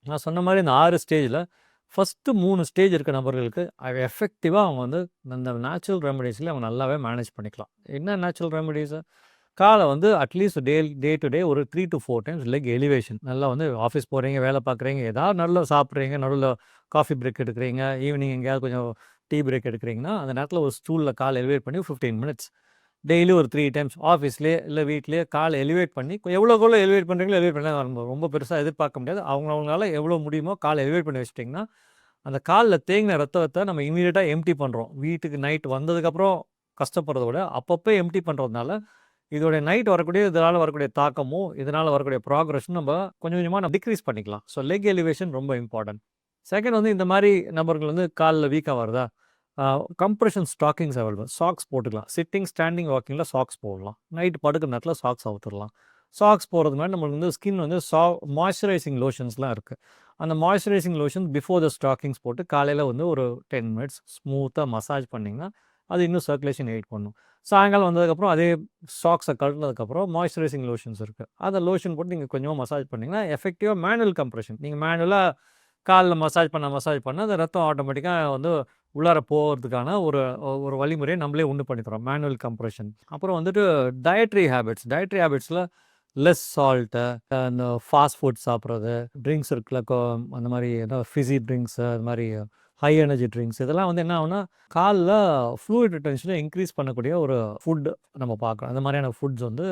நான் சொன்ன மாரி இந்த 6 ஸ்டேஜில ஃபர்ஸ்ட்டு 3 ஸ்டேஜ் இருக்க நபர்களுக்கு எஃபெக்டிவா அவங்க வந்து அந்த நேச்சுரல் ரெமடீஸ்ல அவங்க நல்லாவே மேனேஜ் பண்ணிக்கலாம். என்ன நேச்சுரல் ரெமடீஸு? கால வந்து அட்லீஸ்ட் டே டு டே ஒரு 3 to 4 டைம்ஸ் லெக் எலிவேஷன். நல்லா வந்து ஆஃபீஸ் போறீங்க, வேலை பார்க்குறீங்க, ஏதாவது நடுவுல சாப்பிட்றீங்க, நடுவுல காஃபி பிரேக் எடுக்கிறீங்க, ஈவினிங் எங்கேயாவது கொஞ்சம் டீ பிரேக் எடுக்கிறீங்கன்னா, அந்த நேரத்தில ஒரு ஸ்டூல்ல கால் எலிவேட் பண்ணி 15 மினிட்ஸ். டெய்லி ஒரு 3 டைம்ஸ் ஆஃபீஸ்லயே இல்ல வீட்லயே கால எலிவேட் பண்ணி எவ்வளோக்கு எவ்வளோ எலிவேட் பண்ணுறீங்களோ எலிவேட் பண்ணலாம். நம்ம ரொம்ப பெருசா எதிர்பார்க்க முடியாது. அவங்கவங்களால எவ்வளோ முடியுமோ கால எலிவேட் பண்ணி வச்சுட்டிங்கன்னா, அந்த கால்ல தேங்கின ரத்தத்த நம்ம இம்மீடியட்டா எம்ப்டி பண்றோம். வீட்டுக்கு நைட் வந்ததுக்கப்புறம் கஷ்டப்படுறத விட, அப்பப்போ எம்ப்டி பண்றதுனால, இதோடைய நைட் வரக்கூடிய இதனால வரக்கூடிய தாக்கமும், இதனால வரக்கூடிய ப்ராக்ரஷனும் நம்ம கொஞ்சம் கொஞ்சமா நம்ம டிக்ரீஸ் பண்ணிக்கலாம். ஸோ லெக் எலிவேஷன் ரொம்ப இம்பார்ட்டன்ட். செகண்ட் வந்து இந்த மாரி நபர்கள் வந்து கால்ல வீக்கா வருதா, கம்ப்ரஷன் ஸ்டாக்கிங்ஸ் அவைலபிள். சாக்ஸ் போட்டுக்கலாம். சிட்டிங், ஸ்டாண்டிங், வாக்கிங்கில சாக்ஸ் போடலாம். நைட் படுக்கிற நேரத்தில சாக்ஸ் அவுத்துடலாம். சாக்ஸ் போடுறது முன்னாடி நம்மளுக்கு வந்து ஸ்கின் வந்து மாய்ஸ்சரைசிங் லோஷன்ஸ்லாம் இருக்குது. அந்த moisturising lotion before the stockings போட்டு காலையில் வந்து ஒரு 10 மினிட்ஸ் ஸ்மூத்தாக மசாஜ் பண்ணிங்கன்னா அது இன்னும் சர்க்குலேஷன் எயிட் பண்ணும். சாயங்காலம் வந்ததுக்கப்புறம் அதே சாக்ஸை கழட்டினதுக்கப்புறம் மாய்ஸ்சரைசிங் லோஷன்ஸ் இருக்குது. அந்த லோஷன் போட்டு நீங்கள் கொஞ்சமாக மசாஜ் பண்ணிங்கன்னா எஃபெக்டிவாக மேனுவல் கம்ப்ரெஷன். நீங்கள் மேனுவலாக காலில் மசாஜ் பண்ண அந்த ரத்தம் ஆட்டோமேட்டிக்காக வந்து உள்ளார போகிறதுக்கான ஒரு ஒரு வழிமுறையை நம்மளே உண்டு பண்ணி தரோம். Manual compression. அப்புறம் வந்துட்டு டயட்ரி ஹேபிட்ஸில் லெஸ் சால்ட்டு, அந்த ஃபாஸ்ட் ஃபுட் சாப்பிட்றது, ட்ரிங்க்ஸ் இருக்குல்ல, அந்த மாதிரி ஏதோ ஃபிஸி ட்ரிங்க்ஸு, அது மாதிரி ஹை எனர்ஜி ட்ரிங்க்ஸ் இதெல்லாம் வந்து என்ன ஆகும்னா, காலில் ஃப்ளூயிட் ரிட்டென்ஷனை இன்க்ரீஸ் பண்ணக்கூடிய ஒரு ஃபுட் நம்ம பார்க்குறோம். அந்த மாதிரியான ஃபுட்ஸ் வந்து